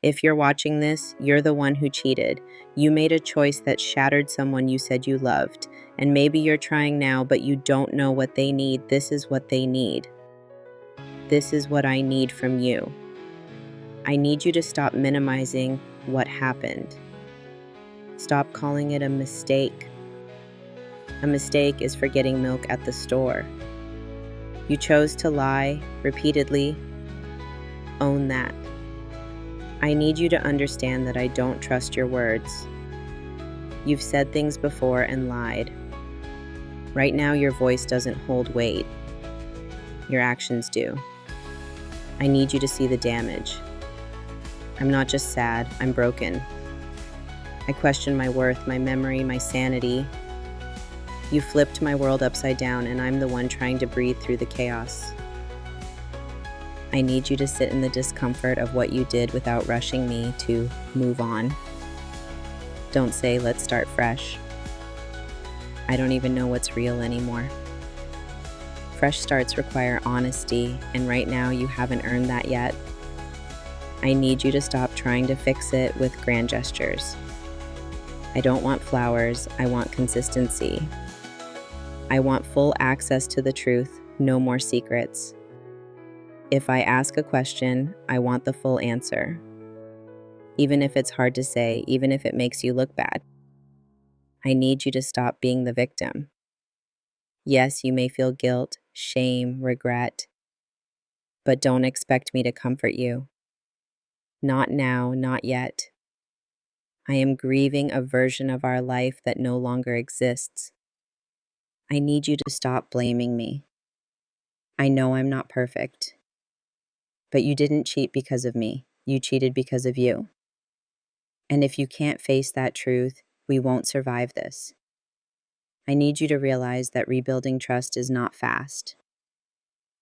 If you're watching this, you're the one who cheated. You made a choice that shattered someone you said you loved. And maybe you're trying now, but you don't know what they need. This is what they need. This is what I need from you. I need you to stop minimizing what happened. Stop calling it a mistake. A mistake is forgetting milk at the store. You chose to lie repeatedly. Own that. I need you to understand that I don't trust your words. You've said things before and lied. Right now, your voice doesn't hold weight. Your actions do. I need you to see the damage. I'm not just sad, I'm broken. I question my worth, my memory, my sanity. You flipped my world upside down, and I'm the one trying to breathe through the chaos. I need you to sit in the discomfort of what you did without rushing me to move on. Don't say, let's start fresh. I don't even know what's real anymore. Fresh starts require honesty, and right now you haven't earned that yet. I need you to stop trying to fix it with grand gestures. I don't want flowers, I want consistency. I want full access to the truth, no more secrets. If I ask a question, I want the full answer. Even if it's hard to say, even if it makes you look bad. I need you to stop being the victim. Yes, you may feel guilt, shame, regret, but don't expect me to comfort you. Not now, not yet. I am grieving a version of our life that no longer exists. I need you to stop blaming me. I know I'm not perfect, but you didn't cheat because of me. You cheated because of you. And if you can't face that truth, we won't survive this. I need you to realize that rebuilding trust is not fast.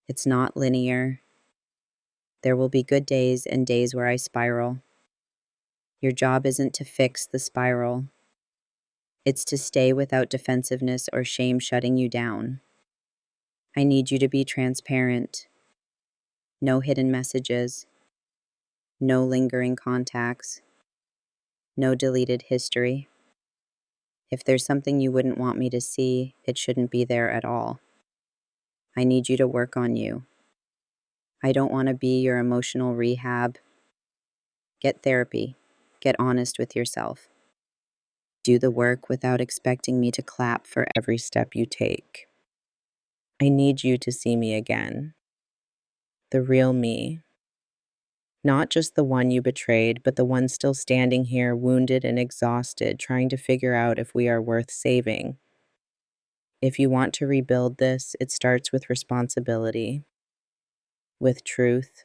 It's not linear. There will be good days and days where I spiral. Your job isn't to fix the spiral. It's to stay without defensiveness or shame shutting you down. I need you to be transparent. No hidden messages. No lingering contacts. No deleted history. If there's something you wouldn't want me to see, it shouldn't be there at all. I need you to work on you. I don't want to be your emotional rehab. Get therapy. Get honest with yourself. Do the work without expecting me to clap for every step you take. I need you to see me again. The real me. Not just the one you betrayed, but the one still standing here, wounded and exhausted, trying to figure out if we are worth saving. If you want to rebuild this, it starts with responsibility, with truth,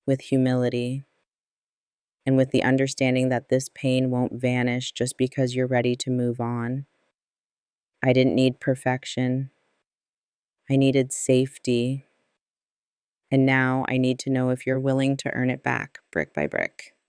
with humility, and with the understanding that this pain won't vanish just because you're ready to move on. I didn't need perfection. I needed safety. And now I need to know if you're willing to earn it back, brick by brick.